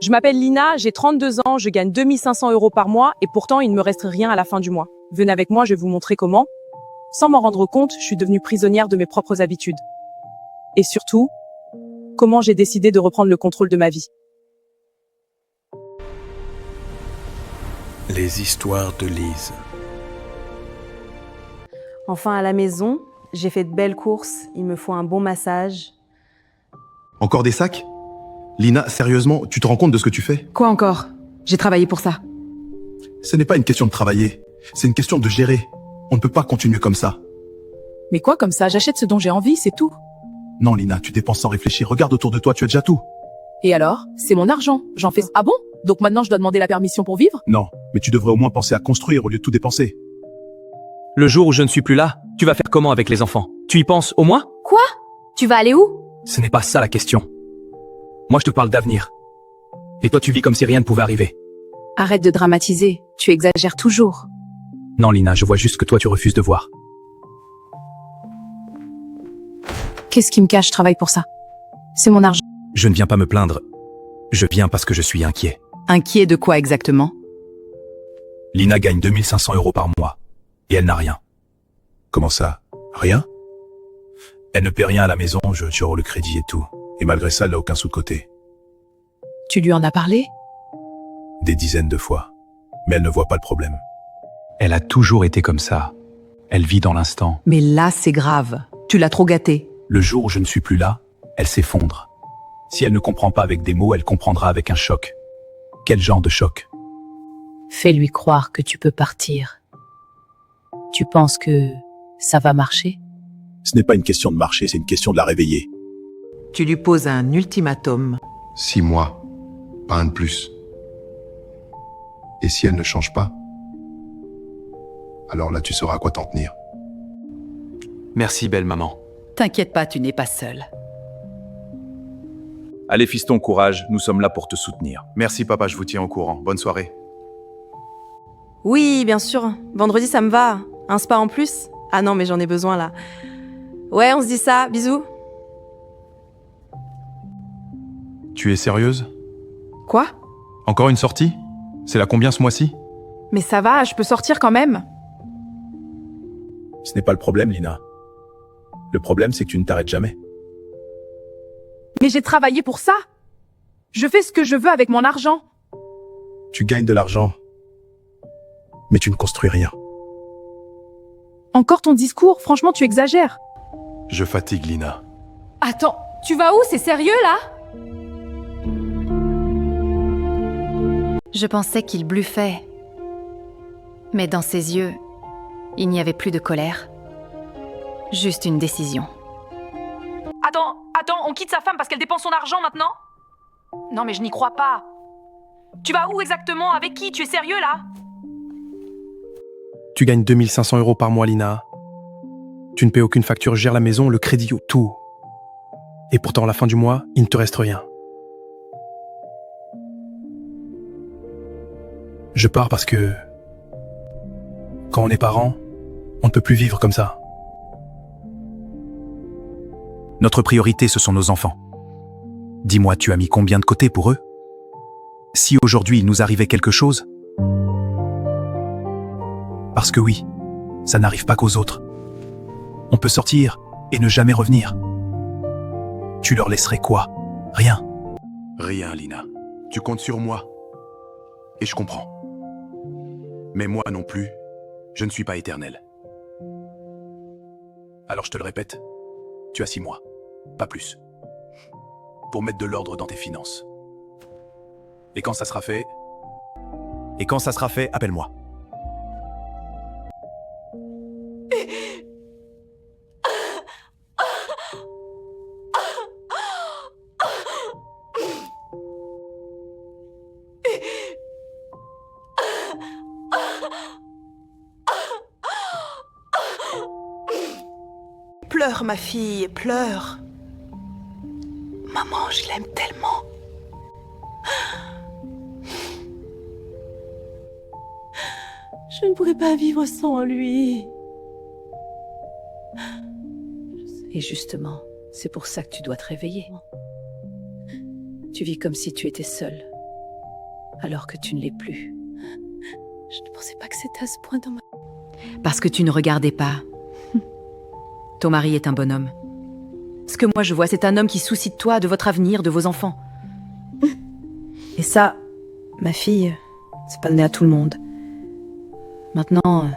Je m'appelle Lina, j'ai 32 ans, je gagne 2500 € par mois et pourtant il ne me reste rien à la fin du mois. Venez avec moi, je vais vous montrer comment. Sans m'en rendre compte, je suis devenue prisonnière de mes propres habitudes. Et surtout, comment j'ai décidé de reprendre le contrôle de ma vie. Les histoires de Lise. Enfin à la maison, j'ai fait de belles courses, il me faut un bon massage. Encore des sacs? Lina, sérieusement, tu te rends compte de ce que tu fais? Quoi encore? J'ai travaillé pour ça. Ce n'est pas une question de travailler, c'est une question de gérer. On ne peut pas continuer comme ça. Mais quoi comme ça? J'achète ce dont j'ai envie, c'est tout. Non Lina, tu dépenses sans réfléchir, regarde autour de toi, tu as déjà tout. Et alors? C'est mon argent, j'en fais... Ah bon? Donc maintenant je dois demander la permission pour vivre? Non, mais tu devrais au moins penser à construire au lieu de tout dépenser. Le jour où je ne suis plus là, tu vas faire comment avec les enfants? Tu y penses au moins? Quoi? Tu vas aller où? Ce n'est pas ça la question. Moi je te parle d'avenir. Et toi tu vis comme si rien ne pouvait arriver. Arrête de dramatiser, tu exagères toujours. Non Lina, je vois juste que toi tu refuses de voir. Qu'est-ce qui me cache, je travaille pour ça. C'est mon argent. Je ne viens pas me plaindre. Je viens parce que je suis inquiet. Inquiet de quoi exactement? Lina gagne 2500 € par mois. Et elle n'a rien. Comment ça? Rien? Elle ne paie rien à la maison, je tire le crédit et tout. Et malgré ça, elle n'a aucun sou de côté. Tu lui en as parlé? Des dizaines de fois. Mais elle ne voit pas le problème. Elle a toujours été comme ça. Elle vit dans l'instant. Mais là, c'est grave. Tu l'as trop gâtée. Le jour où je ne suis plus là, elle s'effondre. Si elle ne comprend pas avec des mots, elle comprendra avec un choc. Quel genre de choc? Fais-lui croire que tu peux partir. Tu penses que ça va marcher? Ce n'est pas une question de marcher, c'est une question de la réveiller. Tu lui poses un ultimatum. 6 mois, pas un de plus. Et si elle ne change pas, alors là tu sauras à quoi t'en tenir. Merci belle maman. T'inquiète pas, tu n'es pas seul. Allez fiston, courage, nous sommes là pour te soutenir. Merci papa, je vous tiens au courant. Bonne soirée. Oui, bien sûr. Vendredi, ça me va. Un spa en plus? Ah non, mais j'en ai besoin là. Ouais, on se dit ça. Bisous. Tu es sérieuse? Quoi? Encore une sortie? C'est la combien ce mois-ci? Mais ça va, je peux sortir quand même. Ce n'est pas le problème, Lina. Le problème, c'est que tu ne t'arrêtes jamais. Mais j'ai travaillé pour ça. Je fais ce que je veux avec mon argent. Tu gagnes de l'argent, mais tu ne construis rien. Encore ton discours, franchement tu exagères. Je fatigue Lina. Attends, tu vas où? C'est sérieux là? Je pensais qu'il bluffait. Mais dans ses yeux, il n'y avait plus de colère. Juste une décision. Attends, on quitte sa femme parce qu'elle dépense son argent maintenant? Non mais je n'y crois pas. Tu vas où exactement? Avec qui? Tu es sérieux là? Tu gagnes 2500 € par mois, Lina. Tu ne paies aucune facture, gères la maison, le crédit, tout. Et pourtant, à la fin du mois, il ne te reste rien. Je pars parce que... quand on est parent, on ne peut plus vivre comme ça. Notre priorité, ce sont nos enfants. Dis-moi, tu as mis combien de côté pour eux? Si aujourd'hui il nous arrivait quelque chose... Parce que oui, ça n'arrive pas qu'aux autres. On peut sortir et ne jamais revenir. Tu leur laisserais quoi? Rien. Rien, Lina. Tu comptes sur moi. Et je comprends. Mais moi non plus, je ne suis pas éternel. Alors je te le répète, tu as 6 mois, pas plus, pour mettre de l'ordre dans tes finances. Et quand ça sera fait... appelle-moi. Pleure, ma fille, pleure. Maman, je l'aime tellement. Je ne pourrais pas vivre sans lui. Et justement, c'est pour ça que tu dois te réveiller. Tu vis comme si tu étais seule. alors que tu ne l'es plus. Je ne pensais pas que c'était à ce point dans ma... Parce que tu ne regardais pas. Ton mari est un bonhomme. Ce que moi je vois, c'est un homme qui se soucie de toi, de votre avenir, de vos enfants. Et ça, ma fille, c'est pas donné à tout le monde. Maintenant,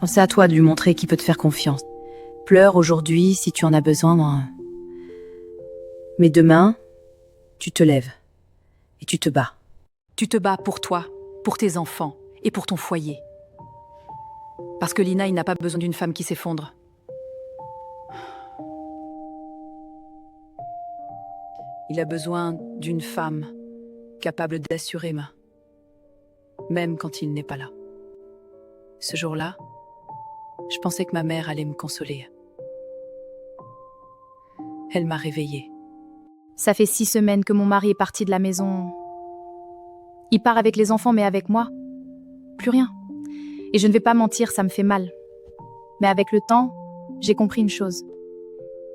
c'est à toi de lui montrer qu'il peut te faire confiance. Pleure aujourd'hui si tu en as besoin. Mais demain, tu te lèves et tu te bats. Tu te bats pour toi, pour tes enfants et pour ton foyer. Parce que Lina, il n'a pas besoin d'une femme qui s'effondre. Il a besoin d'une femme capable d'assurer même quand il n'est pas là. Ce jour-là, je pensais que ma mère allait me consoler. Elle m'a réveillée. Ça fait 6 semaines que mon mari est parti de la maison. Il part avec les enfants, mais avec moi, plus rien. Et je ne vais pas mentir, ça me fait mal. Mais avec le temps, j'ai compris une chose.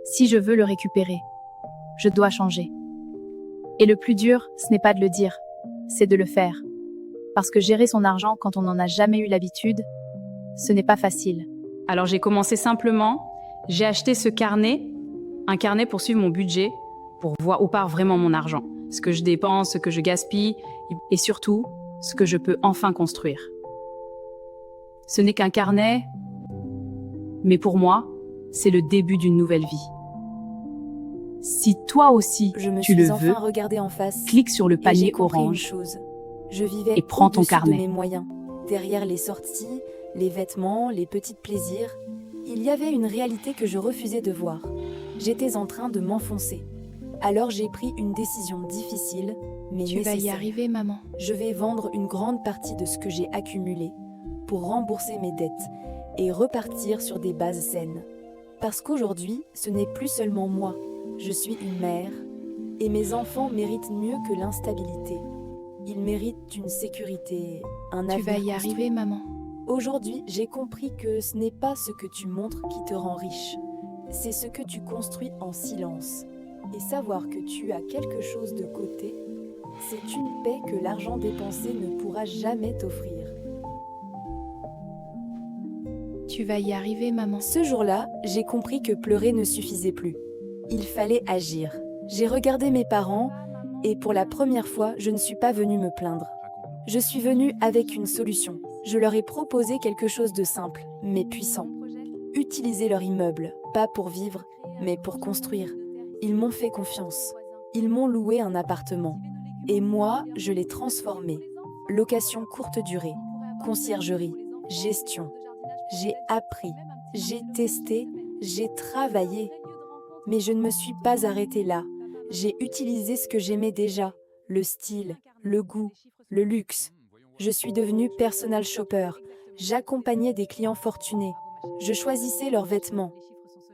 Si je veux le récupérer, je dois changer. Et le plus dur, ce n'est pas de le dire, c'est de le faire. Parce que gérer son argent quand on n'en a jamais eu l'habitude, ce n'est pas facile. Alors j'ai commencé simplement, j'ai acheté ce carnet, un carnet pour suivre mon budget, pour voir où part vraiment mon argent, ce que je dépense, ce que je gaspille, et surtout, ce que je peux enfin construire. Ce n'est qu'un carnet, mais pour moi, c'est le début d'une nouvelle vie. Si toi aussi, tu le veux, en face, clique sur le et j'ai panier compris une orange chose. Je vivais et prends ton au-dessus de carnet. mes moyens. Derrière les sorties, les vêtements, les petits plaisirs, il y avait une réalité que je refusais de voir. J'étais en train de m'enfoncer. Alors j'ai pris une décision difficile, mais Tu vas y nécessaire. arriver, maman. Je vais vendre une grande partie de ce que j'ai accumulé pour rembourser mes dettes et repartir sur des bases saines. Parce qu'aujourd'hui, ce n'est plus seulement moi. Je suis une mère et mes enfants méritent mieux que l'instabilité. Ils méritent une sécurité, un avenir Tu vas y construit. arriver, maman. Aujourd'hui, j'ai compris que ce n'est pas ce que tu montres qui te rend riche. C'est ce que tu construis en silence. Et savoir que tu as quelque chose de côté, c'est une paix que l'argent dépensé ne pourra jamais t'offrir. Tu vas y arriver, maman. Ce jour-là, j'ai compris que pleurer ne suffisait plus. Il fallait agir. J'ai regardé mes parents et pour la première fois, je ne suis pas venue me plaindre. Je suis venue avec une solution. Je leur ai proposé quelque chose de simple, mais puissant. Utiliser leur immeuble, pas pour vivre, mais pour construire. Ils m'ont fait confiance. Ils m'ont loué un appartement. Et moi, je l'ai transformé. Location courte durée, conciergerie, gestion. J'ai appris, j'ai testé, j'ai travaillé. Mais je ne me suis pas arrêtée là. J'ai utilisé ce que j'aimais déjà, le style, le goût, le luxe. Je suis devenue personal shopper. J'accompagnais des clients fortunés. Je choisissais leurs vêtements.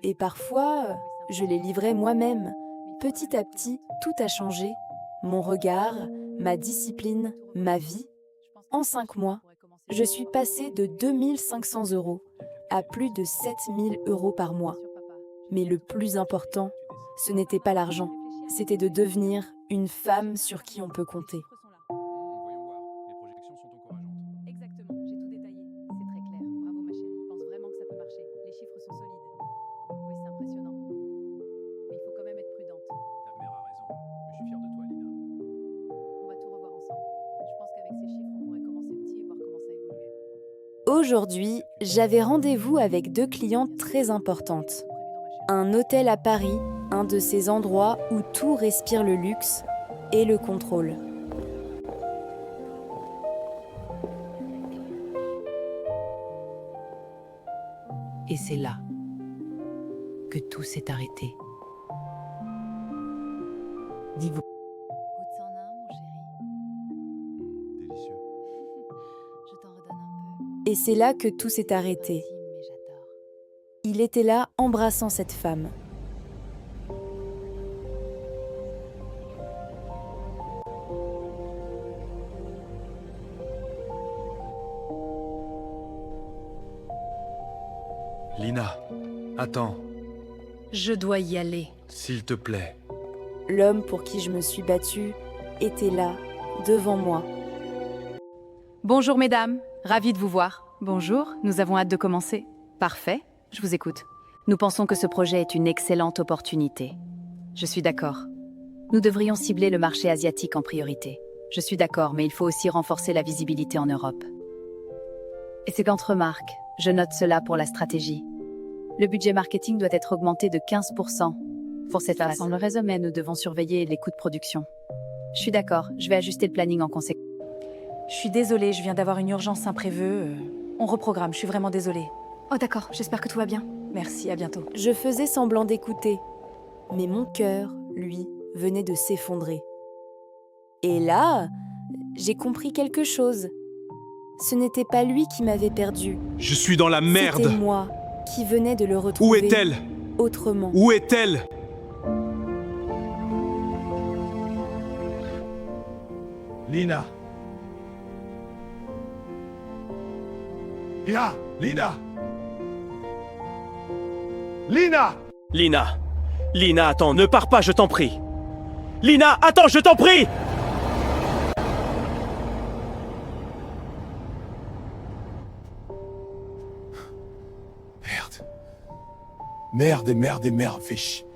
Et parfois, je les livrais moi-même. Petit à petit, tout a changé. Mon regard, ma discipline, ma vie. En 5 mois, je suis passée de 2500 € à plus de 7000 € par mois. Mais le plus important, ce n'était pas l'argent, c'était de devenir une femme sur qui on peut compter. Exactement, j'ai tout détaillé. C'est très clair. Bravo ma chérie, je pense vraiment que ça peut marcher. Les chiffres sont solides. Oui, c'est impressionnant. Mais il faut quand même être prudente. Ta mère a raison. Je suis fier de toi, Lina. On va tout revoir ensemble. Je pense qu'avec ces chiffres, on pourrait commencer petit et voir comment ça évolue. Aujourd'hui, j'avais rendez-vous avec 2 clientes très importantes. Un hôtel à Paris, un de ces endroits où tout respire le luxe et le contrôle. Et c'est là que tout s'est arrêté. Dis-vous. Goûte en un, mon chéri. Délicieux. Je t'en redonne un peu. Et c'est là que tout s'est arrêté. Intime, mais j'adore. Il était là, embrassant cette femme. Lina, attends, Je dois y aller. s'il te plaît. L'homme pour qui je me suis battue était là, devant moi. Bonjour mesdames, ravie de vous voir. Bonjour, nous avons hâte de commencer. Parfait, je vous écoute. Nous pensons que ce projet est une excellente opportunité. Je suis d'accord. Nous devrions cibler le marché asiatique en priorité. Je suis d'accord, mais il faut aussi renforcer la visibilité en Europe. Et c'est qu'entre marques, je note cela pour la stratégie. Le budget marketing doit être augmenté de 15%. Pour cette phase, dans le résumé, nous devons surveiller les coûts de production. Je suis d'accord, je vais ajuster le planning en conséquence. Je suis désolée, je viens d'avoir une urgence imprévue. On reprogramme, je suis vraiment désolée. Oh d'accord, j'espère que tout va bien. Merci, à bientôt. Je faisais semblant d'écouter, mais mon cœur, lui, venait de s'effondrer. Et là, j'ai compris quelque chose. Ce n'était pas lui qui m'avait perdu. Je suis dans la merde. C'était moi qui venais de le retrouver. Où est-elle? Autrement. Où est-elle? Lina. Lina. Lina. Lina. Lina, attends, ne pars pas, je t'en prie. Lina, attends, je t'en prie! Merde, fais chier.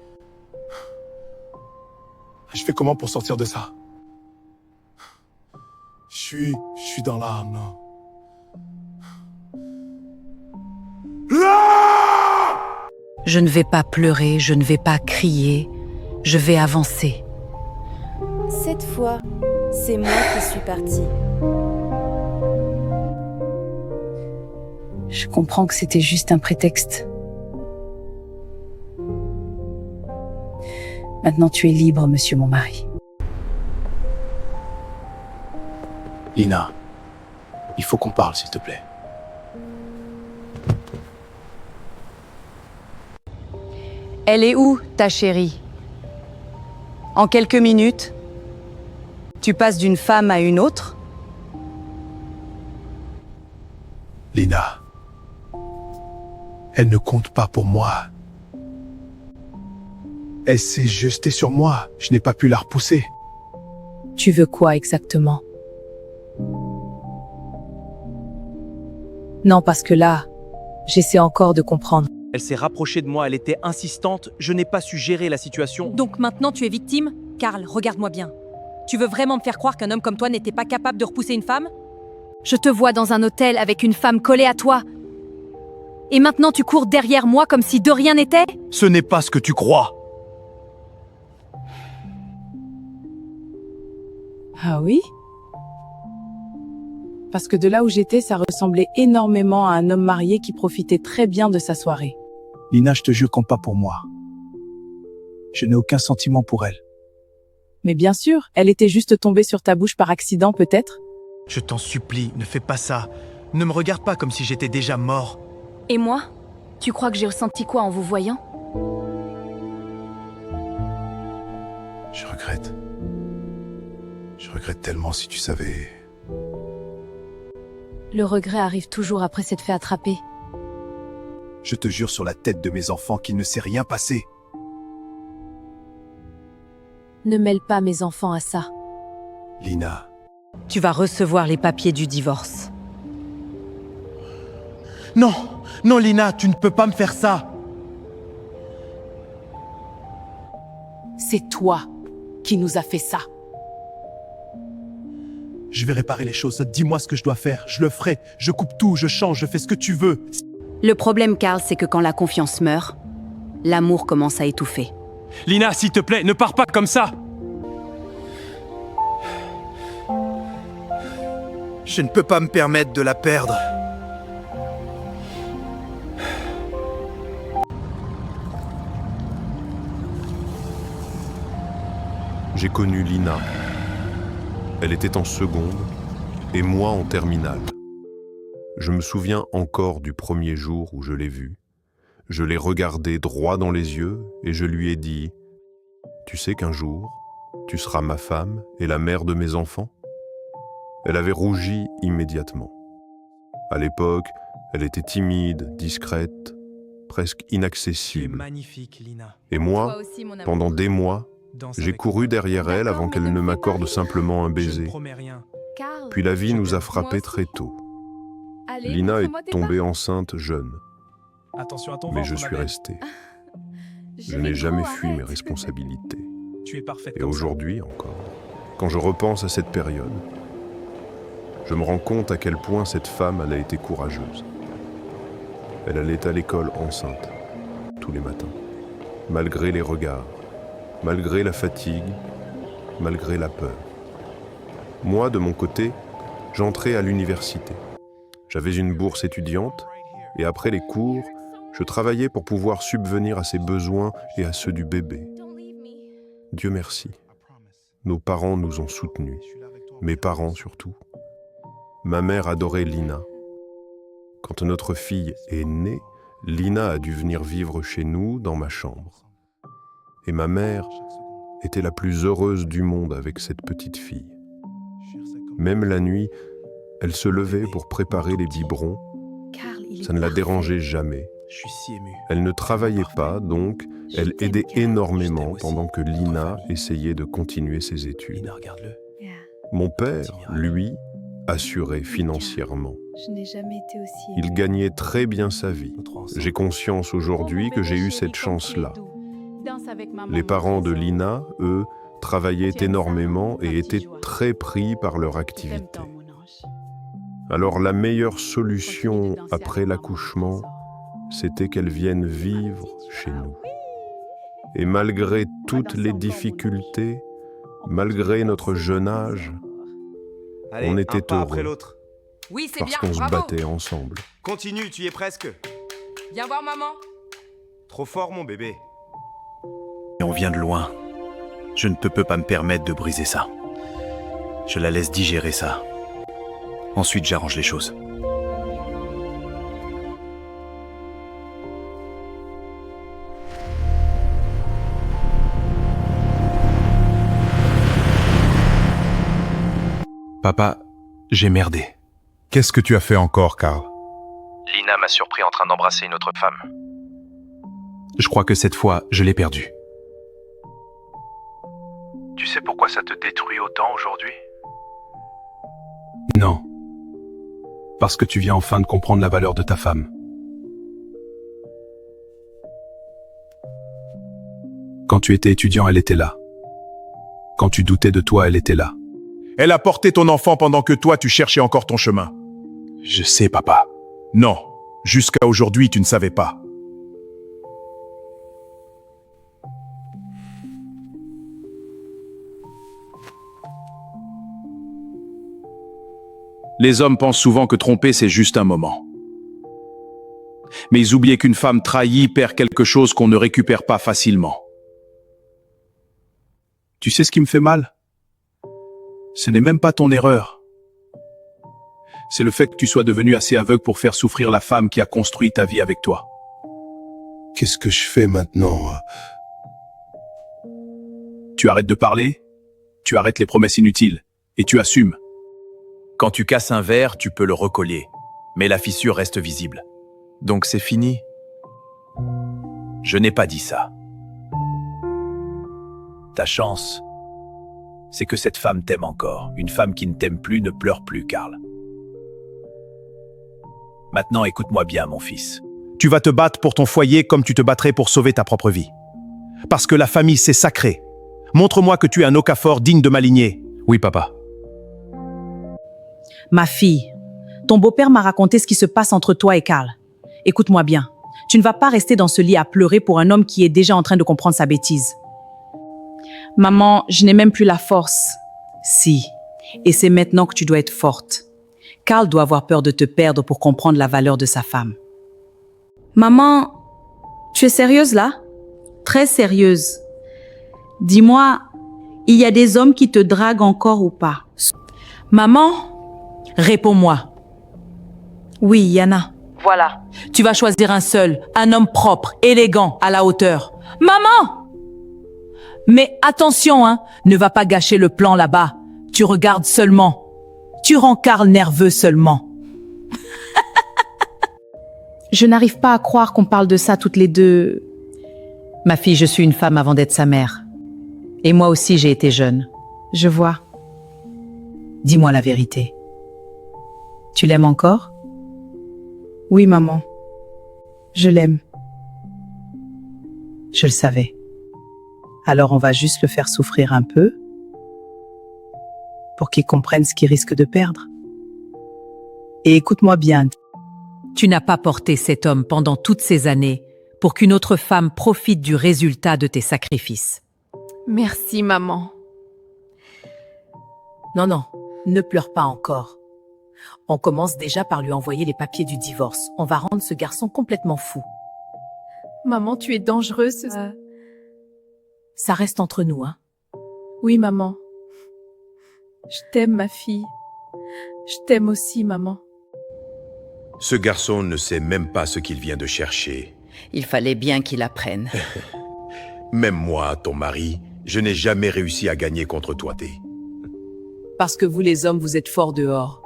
Je fais comment pour sortir de ça? Je suis dans l'âme. Je ne vais pas pleurer, je ne vais pas crier, je vais avancer. Cette fois, c'est moi qui suis partie. Je comprends que c'était juste un prétexte. Maintenant tu es libre, monsieur mon mari. Lina, il faut qu'on parle, s'il te plaît. Elle est où, ta chérie? En quelques minutes, tu passes d'une femme à une autre? Lina, elle ne compte pas pour moi. Elle s'est jetée sur moi. Je n'ai pas pu la repousser. Tu veux quoi exactement? Non, parce que là, j'essaie encore de comprendre. Elle s'est rapprochée de moi, elle était insistante, je n'ai pas su gérer la situation. Donc maintenant tu es victime? Karl, regarde-moi bien. Tu veux vraiment me faire croire qu'un homme comme toi n'était pas capable de repousser une femme? Je te vois dans un hôtel avec une femme collée à toi. Et maintenant tu cours derrière moi comme si de rien n'était? Ce n'est pas ce que tu crois. Ah oui? Parce que de là où j'étais, ça ressemblait énormément à un homme marié qui profitait très bien de sa soirée. Lina, je te jure, compte pas pour moi. Je n'ai aucun sentiment pour elle. Mais bien sûr, elle était juste tombée sur ta bouche par accident peut-être? Je t'en supplie, ne fais pas ça. Ne me regarde pas comme si j'étais déjà mort. Et moi? Tu crois que j'ai ressenti quoi en vous voyant? Je regrette. Je regrette tellement, si tu savais. Le regret arrive toujours après s'être fait attraper. Je te jure sur la tête de mes enfants qu'il ne s'est rien passé. Ne mêle pas mes enfants à ça. Lina. Tu vas recevoir les papiers du divorce. Non, non Lina, tu ne peux pas me faire ça. C'est toi qui nous a fait ça. Je vais réparer les choses. Dis-moi ce que je dois faire. Je le ferai. Je coupe tout, je change, je fais ce que tu veux. Le problème, Karl, c'est que quand la confiance meurt, l'amour commence à étouffer. Lina, s'il te plaît, ne pars pas comme ça. Je ne peux pas me permettre de la perdre. J'ai connu Lina. Elle était en seconde et moi en terminale. Je me souviens encore du premier jour où je l'ai vue. Je l'ai regardée droit dans les yeux et je lui ai dit « Tu sais qu'un jour, tu seras ma femme et la mère de mes enfants ?» Elle avait rougi immédiatement. À l'époque, elle était timide, discrète, presque inaccessible. Magnifique, Lina. Et moi, pendant des mois, J'ai couru derrière elle avant qu'elle ne m'accorde simplement un baiser. Puis la vie nous a frappés très tôt. Lina est tombée enceinte jeune. Attention à ton Mais ventre, je ma suis belle. resté. Je n'ai jamais fui mes responsabilités. Tu es parfaite Et comme ça. aujourd'hui encore, quand je repense à cette période, je me rends compte à quel point cette femme elle a été courageuse. Elle allait à l'école enceinte, tous les matins, malgré les regards, malgré la fatigue, malgré la peur. Moi, de mon côté, j'entrais à l'université. J'avais une bourse étudiante, et après les cours, je travaillais pour pouvoir subvenir à ses besoins et à ceux du bébé. Dieu merci. Nos parents nous ont soutenus, mes parents surtout. Ma mère adorait Lina. Quand notre fille est née, Lina a dû venir vivre chez nous, dans ma chambre. Et ma mère était la plus heureuse du monde avec cette petite fille. Même la nuit, elle se levait pour préparer les biberons. Ça ne la dérangeait jamais. Je suis si ému. Elle ne travaillait pas, donc elle aidait énormément pendant que Lina essayait de continuer ses études. Lina, regarde-le. Mon père, lui, assurait financièrement. Je n'ai jamais été aussi Il gagnait très bien sa vie. J'ai conscience aujourd'hui que j'ai eu cette chance-là. Les parents de Lina, eux, travaillaient énormément et étaient très pris par leur activité. Alors la meilleure solution après l'accouchement, c'était qu'elle vienne vivre chez nous. Et malgré toutes les difficultés, malgré notre jeune âge, Allez, on un était pas après heureux l'autre. Oui, c'est parce bien, qu'on se bravo. battait ensemble. Continue, tu y es presque. Viens voir maman. Trop fort, mon bébé. Et on vient de loin. Je ne peux pas me permettre de briser ça. Je la laisse digérer ça. Ensuite, j'arrange les choses. Papa, j'ai merdé. Qu'est-ce que tu as fait encore, Karl? Lina m'a surpris en train d'embrasser une autre femme. Je crois que cette fois, je l'ai perdu. Tu sais pourquoi ça te détruit autant aujourd'hui? Non. Parce que tu viens enfin de comprendre la valeur de ta femme. Quand tu étais étudiant, elle était là. Quand tu doutais de toi, elle était là. Elle a porté ton enfant pendant que toi, tu cherchais encore ton chemin. Je sais, papa. Non, jusqu'à aujourd'hui, tu ne savais pas. Les hommes pensent souvent que tromper, c'est juste un moment. Mais ils oublient qu'une femme trahie perd quelque chose qu'on ne récupère pas facilement. Tu sais ce qui me fait mal? Ce n'est même pas ton erreur. C'est le fait que tu sois devenu assez aveugle pour faire souffrir la femme qui a construit ta vie avec toi. Qu'est-ce que je fais maintenant? Tu arrêtes de parler, tu arrêtes les promesses inutiles, et tu assumes. Quand tu casses un verre, tu peux le recoller, mais la fissure reste visible. Donc c'est fini. Je n'ai pas dit ça. Ta chance, c'est que cette femme t'aime encore. Une femme qui ne t'aime plus ne pleure plus, Karl. Maintenant, écoute-moi bien, mon fils. Tu vas te battre pour ton foyer comme tu te battrais pour sauver ta propre vie. Parce que la famille, c'est sacré. Montre-moi que tu es un Okafor digne de ma lignée. Oui, papa. Ma fille, ton beau-père m'a raconté ce qui se passe entre toi et Karl. Écoute-moi bien. Tu ne vas pas rester dans ce lit à pleurer pour un homme qui est déjà en train de comprendre sa bêtise. Maman, je n'ai même plus la force. Si. Et c'est maintenant que tu dois être forte. Karl doit avoir peur de te perdre pour comprendre la valeur de sa femme. Maman, tu es sérieuse là? Très sérieuse. Dis-moi, il y a des hommes qui te draguent encore ou pas? Maman, réponds-moi. Oui, Yana. Voilà. Tu vas choisir un seul, un homme propre, élégant, à la hauteur. Maman! Mais attention, hein, ne va pas gâcher le plan là-bas. Tu regardes seulement. Tu rends Karl nerveux seulement. Je n'arrive pas à croire qu'on parle de ça toutes les deux. Ma fille, je suis une femme avant d'être sa mère. Et moi aussi, j'ai été jeune. Je vois. Dis-moi la vérité. Tu l'aimes encore? Oui, maman. Je l'aime. Je le savais. Alors on va juste le faire souffrir un peu pour qu'il comprenne ce qu'il risque de perdre. Et écoute-moi bien. Tu n'as pas porté cet homme pendant toutes ces années pour qu'une autre femme profite du résultat de tes sacrifices. Merci, maman. Non, ne pleure pas encore. On commence déjà par lui envoyer les papiers du divorce. On va rendre ce garçon complètement fou. Maman, tu es dangereuse. Ça reste entre nous, hein. Oui, maman. Je t'aime, ma fille. Je t'aime aussi, maman. Ce garçon ne sait même pas ce qu'il vient de chercher. Il fallait bien qu'il apprenne. Même moi, ton mari, je n'ai jamais réussi à gagner contre toi, Thé. Parce que vous les hommes, vous êtes forts dehors,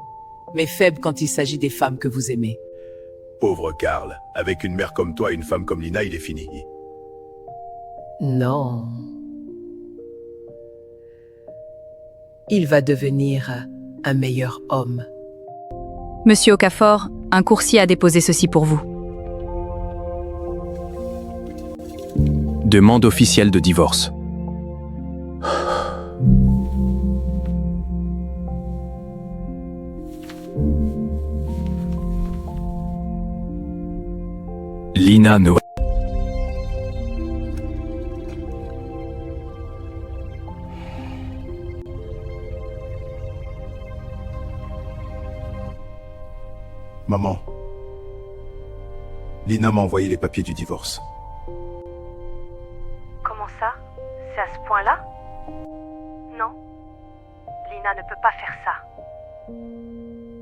mais faibles quand il s'agit des femmes que vous aimez. Pauvre Karl, avec une mère comme toi et une femme comme Lina, il est fini. Non. Il va devenir un meilleur homme. Monsieur Okafor, un coursier a déposé ceci pour vous. Demande officielle de divorce. Lina Noël. Maman, Lina m'a envoyé les papiers du divorce. Comment ça? C'est à ce point-là? Non. Lina ne peut pas faire ça.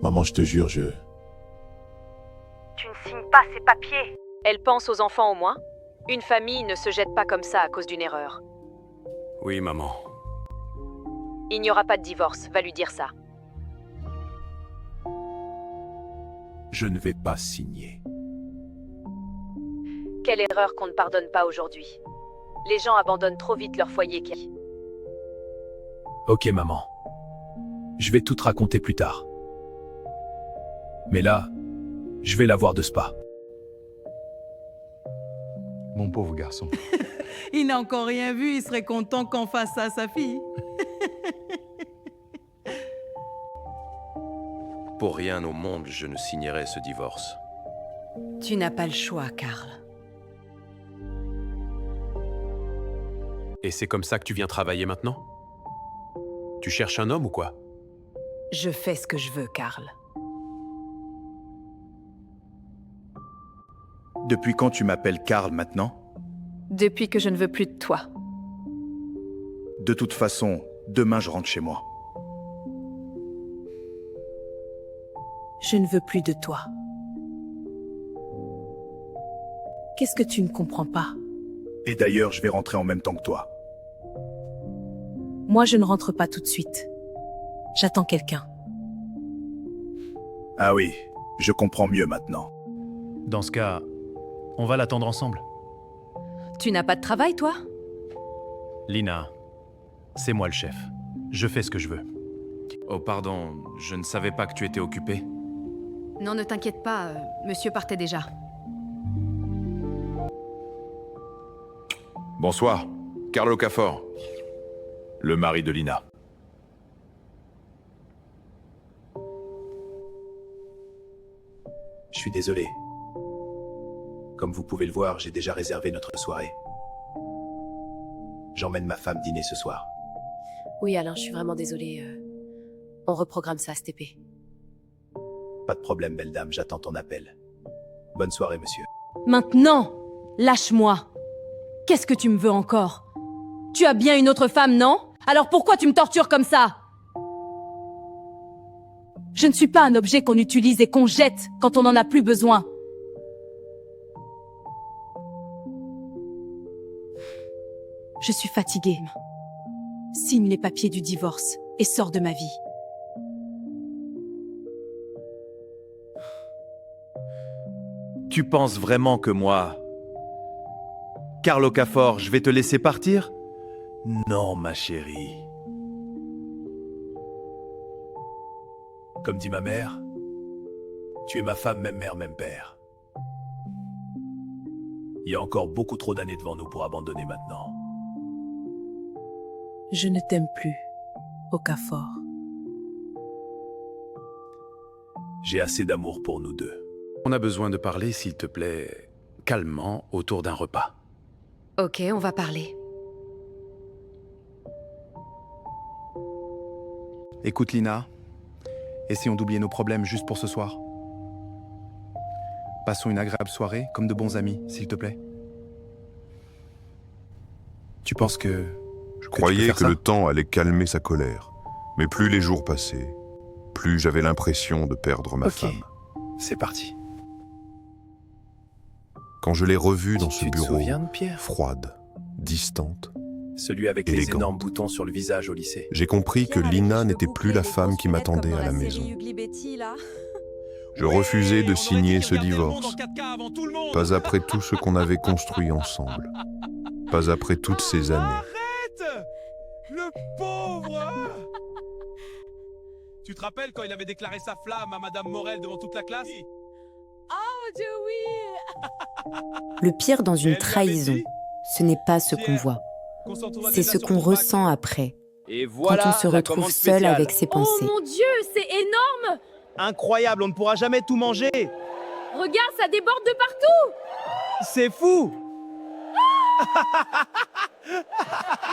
Maman, je te jure, Tu ne signes pas ces papiers. Elle pense aux enfants au moins. Une famille ne se jette pas comme ça à cause d'une erreur. Oui, maman. Il n'y aura pas de divorce, va lui dire ça. Je ne vais pas signer. Quelle erreur qu'on ne pardonne pas aujourd'hui. Les gens abandonnent trop vite leur foyer. Ok, maman. Je vais tout te raconter plus tard. Mais là, je vais la voir de spa. Mon pauvre garçon. Il n'a encore rien vu, il serait content qu'on fasse ça à sa fille. Pour rien au monde, je ne signerai ce divorce. Tu n'as pas le choix, Karl. Et c'est comme ça que tu viens travailler maintenant? Tu cherches un homme ou quoi? Je fais ce que je veux, Karl. Depuis quand tu m'appelles Karl maintenant? Depuis que je ne veux plus de toi. De toute façon, demain je rentre chez moi. Je ne veux plus de toi. Qu'est-ce que tu ne comprends pas? Et d'ailleurs, je vais rentrer en même temps que toi. Moi, je ne rentre pas tout de suite. J'attends quelqu'un. Ah oui, je comprends mieux maintenant. Dans ce cas, on va l'attendre ensemble. Tu n'as pas de travail, toi? Lina, c'est moi le chef. Je fais ce que je veux. Oh pardon, je ne savais pas que tu étais occupé. Non, ne t'inquiète pas, monsieur partait déjà. Bonsoir, Karl Okafor, le mari de Lina. Je suis désolé. Comme vous pouvez le voir, j'ai déjà réservé notre soirée. J'emmène ma femme dîner ce soir. Oui, Alain, je suis vraiment désolée. On reprogramme ça cet épée. Pas de problème, belle dame, j'attends ton appel. Bonne soirée, monsieur. Maintenant, lâche-moi. Qu'est-ce que tu me veux encore? Tu as bien une autre femme, non? Alors pourquoi tu me tortures comme ça? Je ne suis pas un objet qu'on utilise et qu'on jette quand on n'en a plus besoin. Je suis fatiguée. Signe les papiers du divorce et sors de ma vie. Tu penses vraiment que moi, Karl Okafor, je vais te laisser partir? Non, ma chérie. Comme dit ma mère, tu es ma femme, même mère, même père. Il y a encore beaucoup trop d'années devant nous pour abandonner maintenant. Je ne t'aime plus, Okafor. J'ai assez d'amour pour nous deux. On a besoin de parler, s'il te plaît, calmement, autour d'un repas. Ok, on va parler. Écoute, Lina, essayons d'oublier nos problèmes juste pour ce soir. Passons une agréable soirée, comme de bons amis, s'il te plaît. Tu penses que... Je croyais que le temps allait calmer sa colère. Mais plus les jours passaient, plus j'avais l'impression de perdre ma femme. C'est parti. Quand je l'ai revue dans ce Tu te bureau, souviens de Pierre ? froide, distante, Celui avec les élégante, énormes boutons sur le visage au lycée. j'ai compris que Lina n'était plus la femme qui m'attendait à la maison. Je refusais de signer ce divorce. Pas après tout ce qu'on avait construit ensemble. Pas après toutes ces années. Arrête! Le pauvre! Tu te rappelles quand il avait déclaré sa flamme à Madame Morel devant toute la classe? Oh mon Dieu, oui! Le pire dans une trahison, ce n'est pas ce qu'on voit. C'est ce qu'on ressent après, Et quand voilà on se la retrouve commande seul spéciale. avec ses pensées. Mon Dieu, c'est énorme! Incroyable, on ne pourra jamais tout manger. Regarde, ça déborde de partout! C'est fou!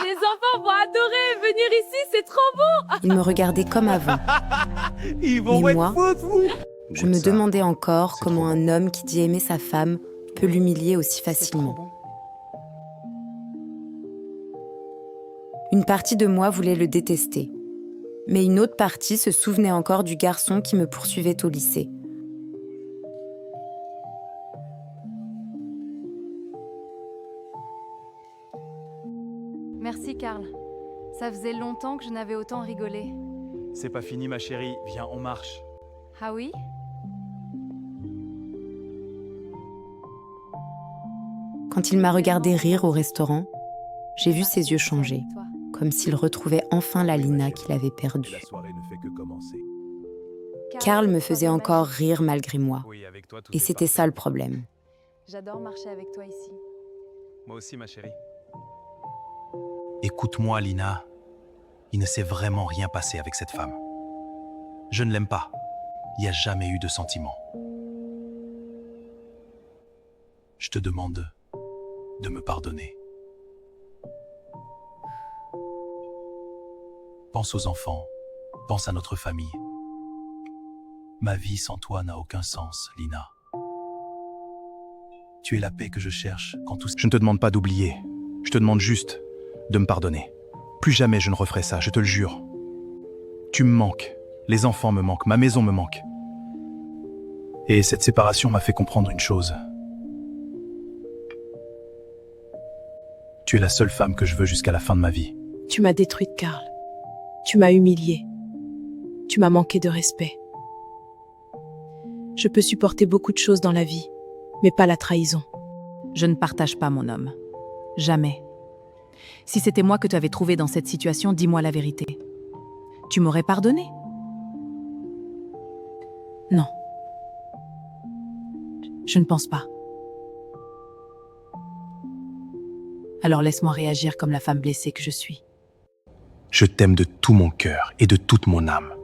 Les enfants vont adorer venir ici, c'est trop beau! Il me regardait comme avant. Ils vont Mais être moi, fous de vous. je me demandais encore comment un homme qui dit aimer sa femme peut l'humilier aussi facilement. Une partie de moi voulait le détester, mais une autre partie se souvenait encore du garçon qui me poursuivait au lycée. Merci, Karl. Ça faisait longtemps que je n'avais autant rigolé. C'est pas fini, ma chérie. Viens, on marche. Ah oui? Quand il m'a regardé rire au restaurant, j'ai vu ses yeux changer, comme s'il retrouvait enfin la Lina qu'il avait perdue. La soirée ne fait que commencer. Karl me faisait encore rire malgré moi. Et c'était ça le problème. J'adore marcher avec toi ici. Moi aussi, ma chérie. Écoute-moi, Lina. Il ne s'est vraiment rien passé avec cette femme. Je ne l'aime pas. Il n'y a jamais eu de sentiment. Je te demande de me pardonner. Pense aux enfants. Pense à notre famille. Ma vie sans toi n'a aucun sens, Lina. Tu es la paix que je cherche quand tout... Je ne te demande pas d'oublier. Je te demande juste de me pardonner. Plus jamais je ne referai ça, je te le jure. Tu me manques. Les enfants me manquent. Ma maison me manque. Et cette séparation m'a fait comprendre une chose. Tu es la seule femme que je veux jusqu'à la fin de ma vie. Tu m'as détruite, Karl. Tu m'as humiliée. Tu m'as manqué de respect. Je peux supporter beaucoup de choses dans la vie, mais pas la trahison. Je ne partage pas mon homme. Jamais. Si c'était moi que tu avais trouvé dans cette situation, dis-moi la vérité. Tu m'aurais pardonné? Non. Je ne pense pas. Alors laisse-moi réagir comme la femme blessée que je suis. Je t'aime de tout mon cœur et de toute mon âme.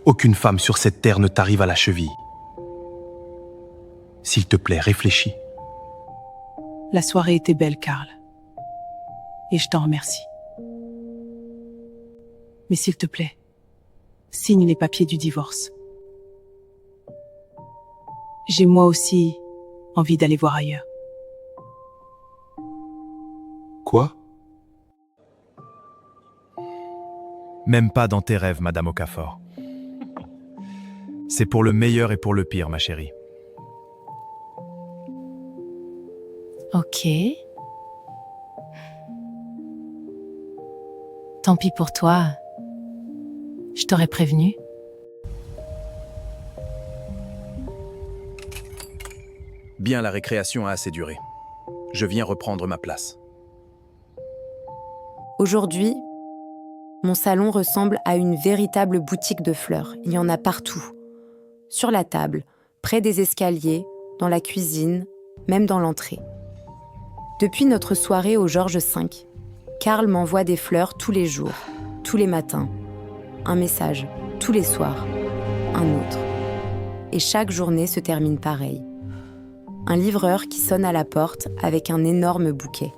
Aucune femme sur cette terre ne t'arrive à la cheville. S'il te plaît, réfléchis. La soirée était belle, Karl. Et je t'en remercie. Mais s'il te plaît, signe les papiers du divorce. J'ai moi aussi envie d'aller voir ailleurs. Quoi? Même pas dans tes rêves, Madame Okafor. C'est pour le meilleur et pour le pire, ma chérie. Ok. Tant pis pour toi. Je t'aurais prévenu. Bien, la récréation a assez duré. Je viens reprendre ma place. Aujourd'hui, mon salon ressemble à une véritable boutique de fleurs. Il y en a partout. Sur la table, près des escaliers, dans la cuisine, même dans l'entrée. Depuis notre soirée au Georges V, Karl m'envoie des fleurs tous les jours, tous les matins. Un message, tous les soirs, un autre. Et chaque journée se termine pareil. Un livreur qui sonne à la porte avec un énorme bouquet.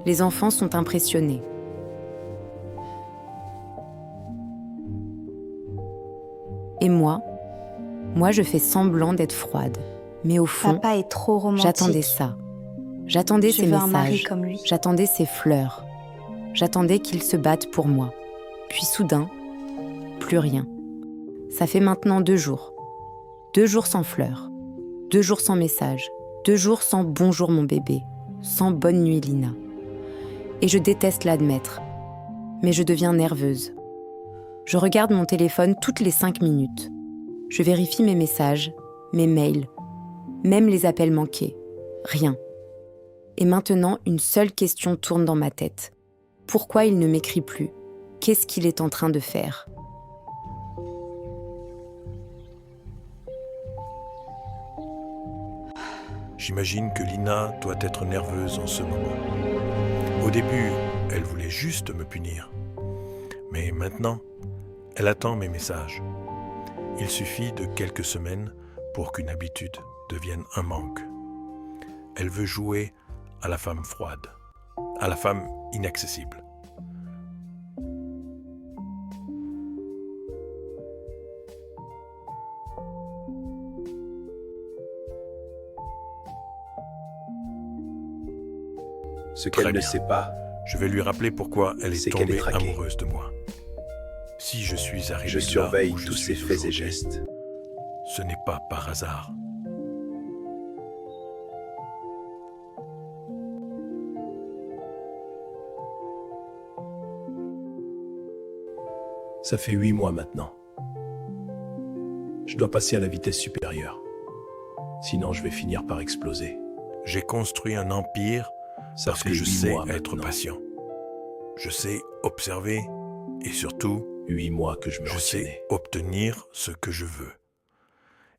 Les enfants sont impressionnés. Et moi, je fais semblant d'être froide. Mais au fond, Papa est trop romantique. j'attendais ça. J'attendais Je ses veux un mari messages. comme lui. J'attendais ses fleurs. J'attendais qu'il se batte pour moi. Puis soudain, plus rien. Ça fait maintenant 2 jours. 2 jours sans fleurs. 2 jours sans message. 2 jours sans bonjour mon bébé. Sans bonne nuit Lina. Et je déteste l'admettre. Mais je deviens nerveuse. Je regarde mon téléphone toutes les 5 minutes. Je vérifie mes messages, mes mails, même les appels manqués. Rien. Et maintenant, une seule question tourne dans ma tête. Pourquoi il ne m'écrit plus? Qu'est-ce qu'il est en train de faire? J'imagine que Lina doit être nerveuse en ce moment. Au début, elle voulait juste me punir. Mais maintenant, elle attend mes messages. Il suffit de quelques semaines pour qu'une habitude devienne un manque. Elle veut jouer à la femme froide, à la femme inaccessible. Ce qu'elle ne sait pas, je vais lui rappeler pourquoi elle est c'est qu'elle est tombée traquée. amoureuse de moi. Si je suis arrivé Je là surveille où je tous suis ses faits et aujourd'hui, gestes. ce n'est pas par hasard. Ça fait 8 mois maintenant. Je dois passer à la vitesse supérieure. Sinon, je vais finir par exploser. J'ai construit un empire Ça parce fait que je 8 sais mois être maintenant. patient. Je sais observer et surtout, 8 mois que je me je retiens. sais obtenir ce que je veux.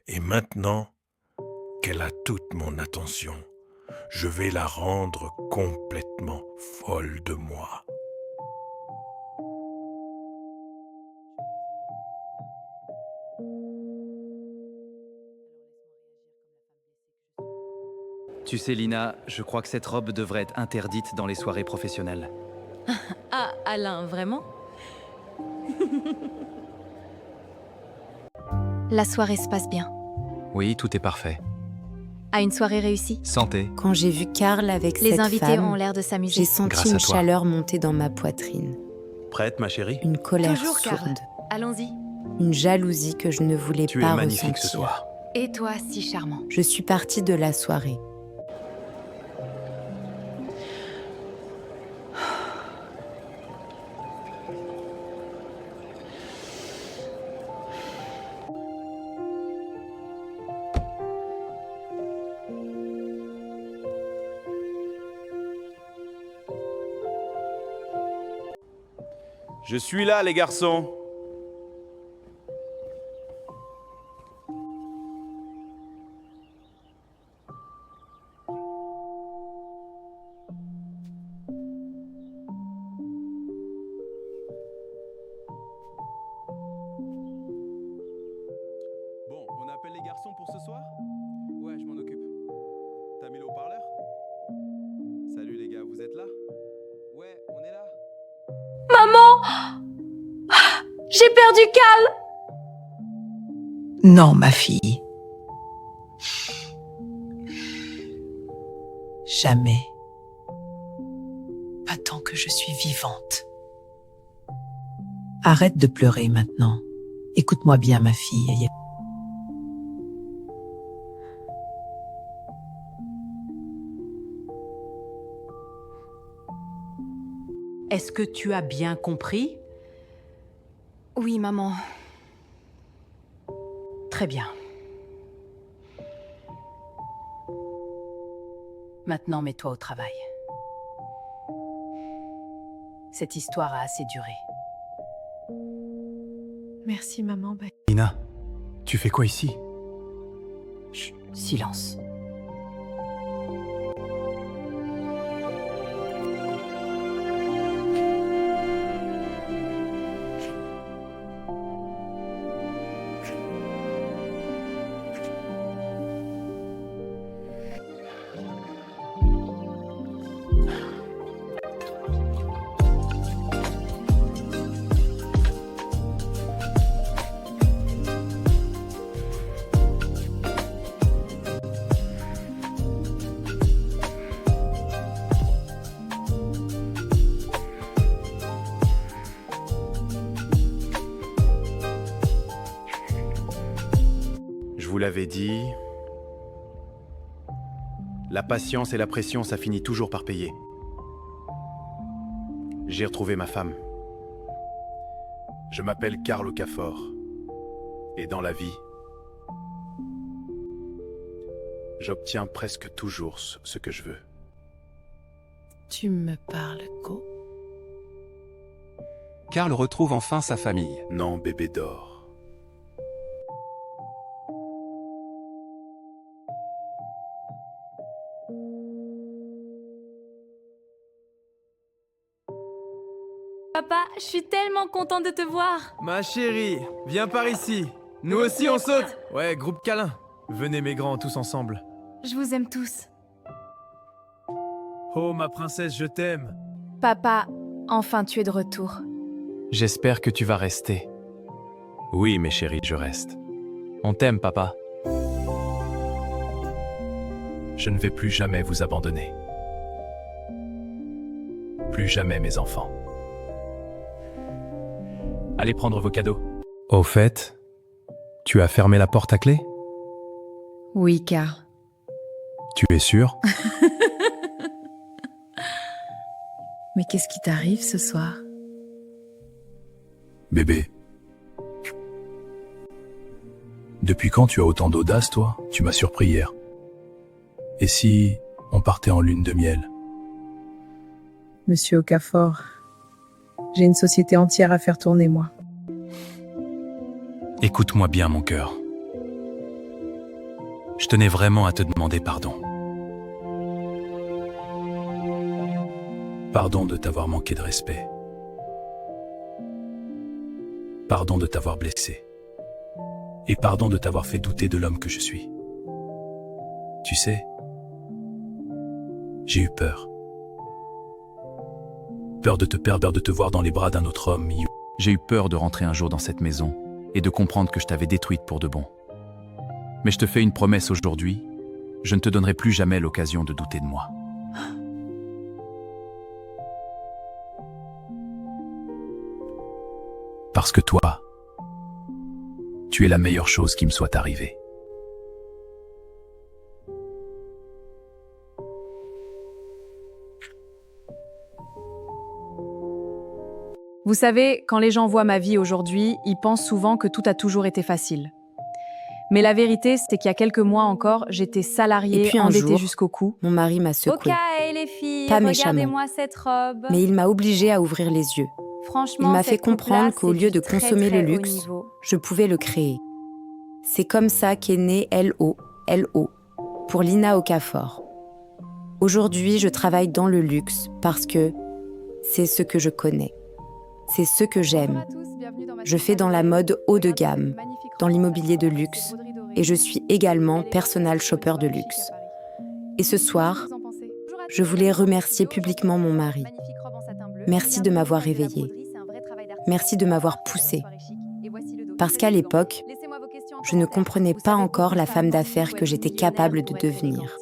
Et maintenant qu'elle a toute mon attention, je vais la rendre complètement folle de moi. Tu sais, Lina, je crois que cette robe devrait être interdite dans les soirées professionnelles. Ah, Alain, vraiment? La soirée se passe bien. Oui, tout est parfait. À une soirée réussie. Santé. Quand j'ai vu Karl avec Les cette invités femme, ont l'air de s'amuser. j'ai senti Grâce à une toi. chaleur monter dans ma poitrine. Prête, ma chérie? Une colère Toujours, Karl. sourde. Allons-y. Une jalousie que je ne voulais Tu pas es magnifique ce ressentir. soir. Et toi, si charmant. Je suis partie de la soirée. Je suis là, les garçons. Bon, on appelle les garçons pour ce soir? Ouais, je m'en occupe. T'as mis le haut-parleur? Salut les gars, vous êtes là? Ouais, on est là. Maman! J'ai perdu Karl! Non, ma fille. Jamais. Pas tant que je suis vivante. Arrête de pleurer maintenant. Écoute-moi bien, ma fille. Est-ce que tu as bien compris? Oui, maman. Très bien. Maintenant, mets-toi au travail. Cette histoire a assez duré. Merci, maman. Lina, tu fais quoi ici? Chut, silence. Je vous l'avais dit, la patience et la pression, ça finit toujours par payer. J'ai retrouvé ma femme. Je m'appelle Karl Okafor. Et dans la vie, j'obtiens presque toujours ce que je veux. Tu me parles, Go? Karl retrouve enfin sa famille. Non, bébé d'or. Papa, je suis tellement contente de te voir. Ma chérie, viens par ici. Nous aussi on saute. Ouais, groupe câlin. Venez mes grands, tous ensemble. Je vous aime tous. Oh ma princesse, je t'aime. Papa, enfin tu es de retour. J'espère que tu vas rester. Oui, mes chéris, je reste. On t'aime, papa. Je ne vais plus jamais vous abandonner. Plus jamais, mes enfants. Allez prendre vos cadeaux. Au fait, tu as fermé la porte à clé? Oui, Karl. Tu es sûr? Mais qu'est-ce qui t'arrive ce soir? Bébé. Depuis quand tu as autant d'audace, toi? Tu m'as surpris hier. Et si on partait en lune de miel? Monsieur Okafor, j'ai une société entière à faire tourner, moi. Écoute-moi bien, mon cœur. Je tenais vraiment à te demander pardon. Pardon de t'avoir manqué de respect. Pardon de t'avoir blessé. Et pardon de t'avoir fait douter de l'homme que je suis. Tu sais, j'ai eu peur. Peur de te perdre, peur de te voir dans les bras d'un autre homme. J'ai eu peur de rentrer un jour dans cette maison et de comprendre que je t'avais détruite pour de bon. Mais je te fais une promesse aujourd'hui, je ne te donnerai plus jamais l'occasion de douter de moi. Parce que toi, tu es la meilleure chose qui me soit arrivée. Vous savez, quand les gens voient ma vie aujourd'hui, ils pensent souvent que tout a toujours été facile. Mais la vérité, c'est qu'il y a quelques mois encore, j'étais salariée, Et puis un endettée jour, jusqu'au cou. mon mari m'a secouée. Ok, les filles, Pas méchamment. regardez-moi cette robe. Mais il m'a obligée à ouvrir les yeux. Franchement, Il m'a fait cette coupe-là, comprendre qu'au c'est lieu du de très, consommer très le haut luxe, niveau. je pouvais le créer. C'est comme ça qu'est né LO, pour Lina Okafor. Aujourd'hui, je travaille dans le luxe parce que c'est ce que je connais. C'est ce que j'aime. Je fais dans la mode haut de gamme, dans l'immobilier de luxe, et je suis également personal shopper de luxe. Et ce soir, je voulais remercier publiquement mon mari. Merci de m'avoir réveillée. Merci de m'avoir poussée. Parce qu'à l'époque, je ne comprenais pas encore la femme d'affaires que j'étais capable de devenir.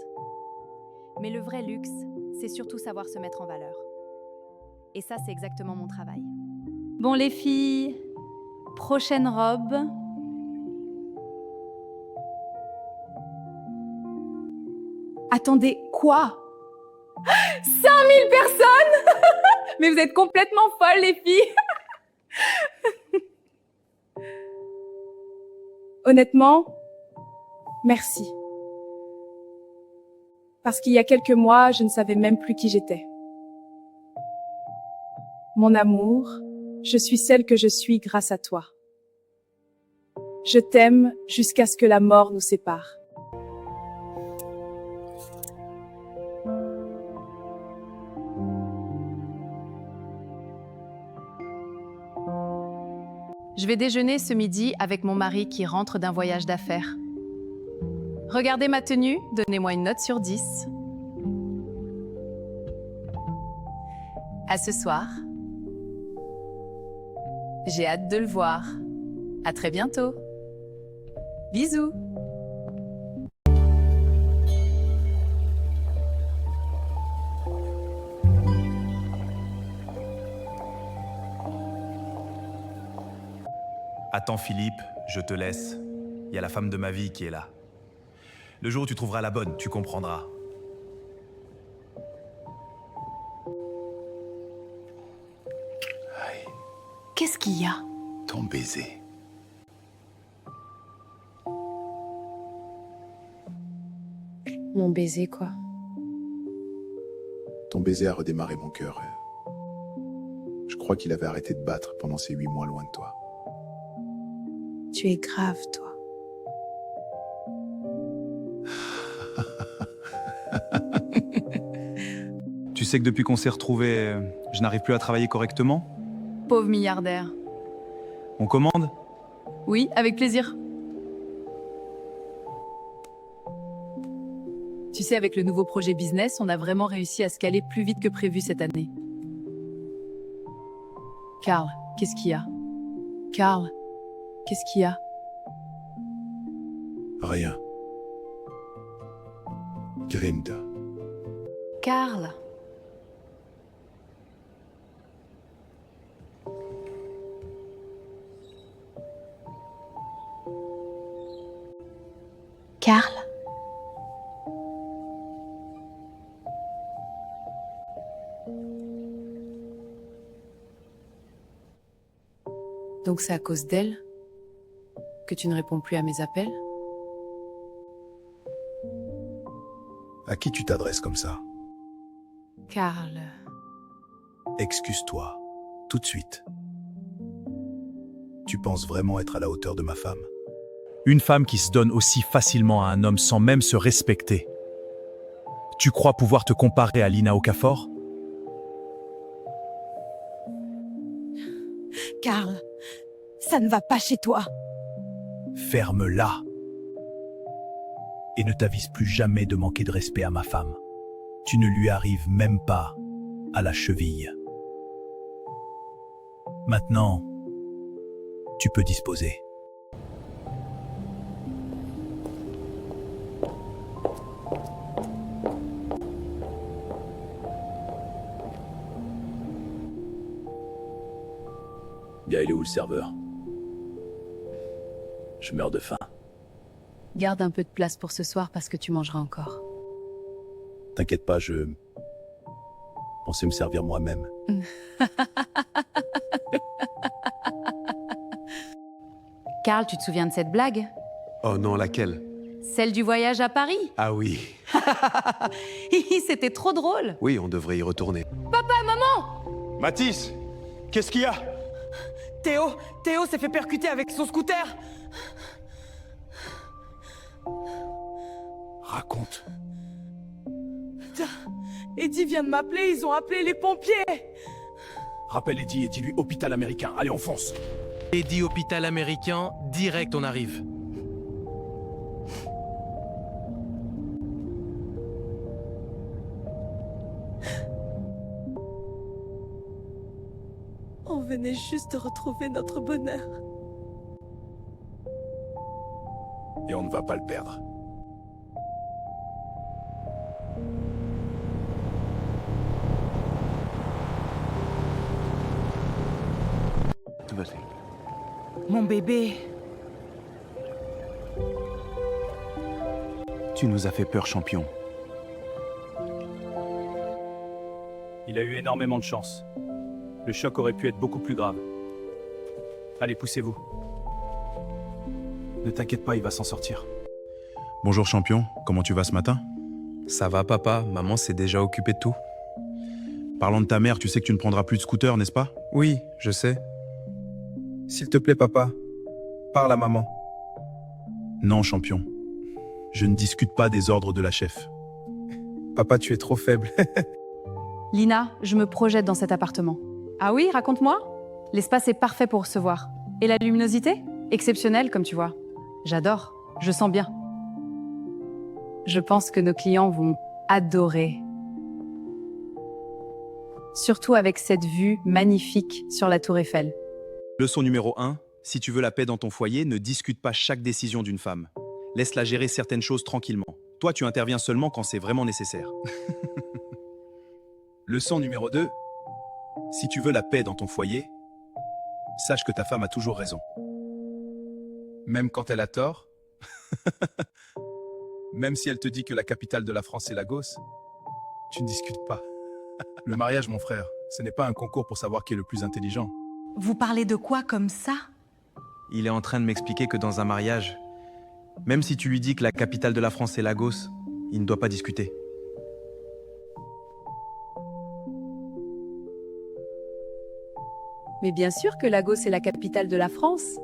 Mais le vrai luxe, c'est surtout savoir se mettre en valeur. Et ça, c'est exactement mon travail. Bon, les filles, prochaine robe. Attendez, quoi? 5000 personnes? Mais vous êtes complètement folles, les filles. Honnêtement, merci. Parce qu'il y a quelques mois, je ne savais même plus qui j'étais. Mon amour, je suis celle que je suis grâce à toi. Je t'aime jusqu'à ce que la mort nous sépare. Je vais déjeuner ce midi avec mon mari qui rentre d'un voyage d'affaires. Regardez ma tenue, donnez-moi une note sur 10. À ce soir. J'ai hâte de le voir. À très bientôt. Bisous. Attends Philippe, je te laisse. Il y a la femme de ma vie qui est là. Le jour où tu trouveras la bonne, tu comprendras. Qu'est-ce qu'il y a? Ton baiser. Mon baiser, quoi. Ton baiser a redémarré mon cœur. Je crois qu'il avait arrêté de battre pendant ces 8 mois loin de toi. Tu es grave, toi. Tu sais que depuis qu'on s'est retrouvés, je n'arrive plus à travailler correctement? Pauvre milliardaire. On commande? Oui, avec plaisir. Tu sais, avec le nouveau projet business, on a vraiment réussi à scaler plus vite que prévu cette année. Karl, qu'est-ce qu'il y a? Karl, qu'est-ce qu'il y a? Rien. Grinda. Karl. Karl. Donc c'est à cause d'elle que tu ne réponds plus à mes appels? À qui tu t'adresses comme ça? Karl. Excuse-toi, tout de suite. Tu penses vraiment être à la hauteur de ma femme? Une femme qui se donne aussi facilement à un homme sans même se respecter. Tu crois pouvoir te comparer à Lina Okafor? Karl, ça ne va pas chez toi. Ferme-la. Et ne t'avise plus jamais de manquer de respect à ma femme. Tu ne lui arrives même pas à la cheville. Maintenant, tu peux disposer. Bien, il est où le serveur? Je meurs de faim. Garde un peu de place pour ce soir parce que tu mangeras encore. T'inquiète pas, je pensais me servir moi-même. Karl, tu te souviens de cette blague? Oh non, laquelle? Celle du voyage à Paris? Ah oui. C'était trop drôle. Oui, on devrait y retourner. Papa, maman! Mathis, qu'est-ce qu'il y a? Théo s'est fait percuter avec son scooter. Raconte. Eddie vient de m'appeler, ils ont appelé les pompiers. Rappelle Eddie et dis-lui hôpital américain. Allez, on fonce. Eddie, hôpital américain, direct on arrive. On venait juste de retrouver notre bonheur. Et on ne va pas le perdre. Tout va bien. Mon bébé. Tu nous as fait peur, champion. Il a eu énormément de chance. Le choc aurait pu être beaucoup plus grave. Allez, poussez-vous. Ne t'inquiète pas, il va s'en sortir. Bonjour champion, comment tu vas ce matin? Ça va papa, maman s'est déjà occupée de tout. Parlant de ta mère, tu sais que tu ne prendras plus de scooter, n'est-ce pas? Oui, je sais. S'il te plaît, papa, parle à maman. Non, champion. Je ne discute pas des ordres de la chef. Papa, tu es trop faible. Lina, je me projette dans cet appartement. Ah oui, raconte-moi. L'espace est parfait pour recevoir. Et la luminosité? Exceptionnelle, comme tu vois. J'adore, je sens bien. Je pense que nos clients vont adorer. Surtout avec cette vue magnifique sur la tour Eiffel. Leçon numéro 1, si tu veux la paix dans ton foyer, ne discute pas chaque décision d'une femme. Laisse-la gérer certaines choses tranquillement. Toi, tu interviens seulement quand c'est vraiment nécessaire. Leçon numéro 2, si tu veux la paix dans ton foyer, sache que ta femme a toujours raison. Même quand elle a tort? Même si elle te dit que la capitale de la France est Lagos, tu ne discutes pas. Le mariage, mon frère, ce n'est pas un concours pour savoir qui est le plus intelligent. Vous parlez de quoi comme ça? Il est en train de m'expliquer que dans un mariage, même si tu lui dis que la capitale de la France est Lagos, il ne doit pas discuter. Mais bien sûr que Lagos est la capitale de la France.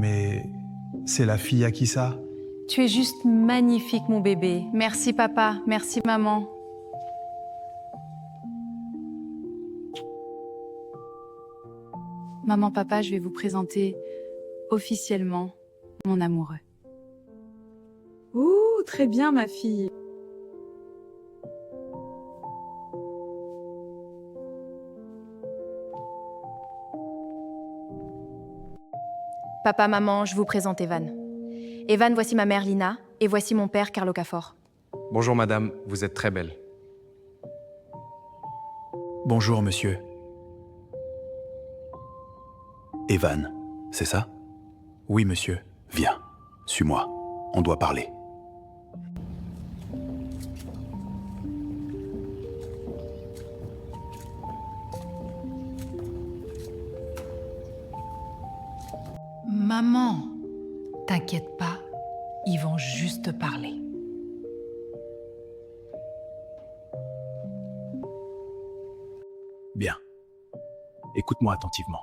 Mais c'est la fille à qui ça? Tu es juste magnifique, mon bébé. Merci, papa. Merci, maman. Maman, papa, je vais vous présenter officiellement mon amoureux. Ouh, très bien, ma fille. Papa, maman, je vous présente Evan. Evan, voici ma mère Lina, et voici mon père Carlo Cafor. Bonjour madame, vous êtes très belle. Bonjour, monsieur. Evan, c'est ça? Oui, monsieur. Viens, suis-moi. On doit parler. Maman, t'inquiète pas, ils vont juste parler. Bien. Écoute-moi attentivement.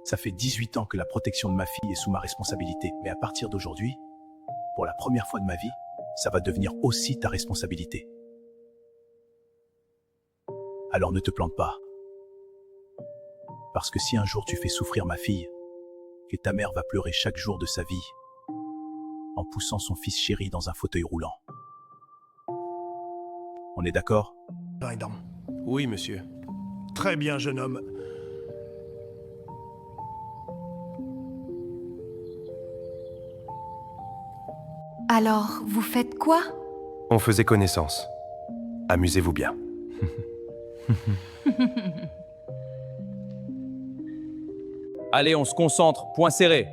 Ça fait 18 ans que la protection de ma fille est sous ma responsabilité, mais à partir d'aujourd'hui, pour la première fois de ma vie, ça va devenir aussi ta responsabilité. Alors ne te plante pas. Parce que si un jour tu fais souffrir ma fille, et ta mère va pleurer chaque jour de sa vie, en poussant son fils chéri dans un fauteuil roulant. On est d'accord? Oui, monsieur. Très bien, jeune homme. Alors, vous faites quoi? On faisait connaissance. Amusez-vous bien. Allez, on se concentre, point serré.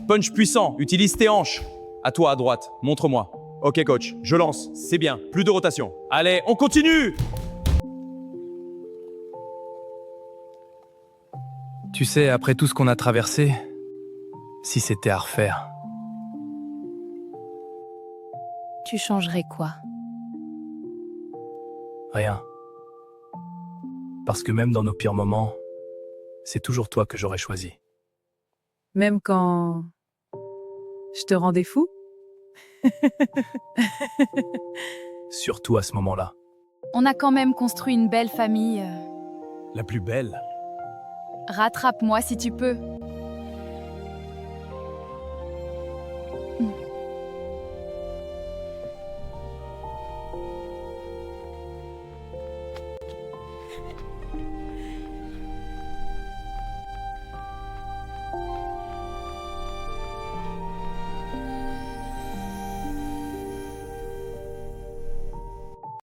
Punch puissant, utilise tes hanches. À toi, à droite, montre-moi. Ok, coach, je lance, c'est bien, plus de rotation. Allez, on continue! Tu sais, après tout ce qu'on a traversé, si c'était à refaire. Tu changerais quoi? Rien. Parce que même dans nos pires moments, c'est toujours toi que j'aurais choisi. Même quand je te rendais fou? Surtout à ce moment-là. On a quand même construit une belle famille. La plus belle. Rattrape-moi si tu peux.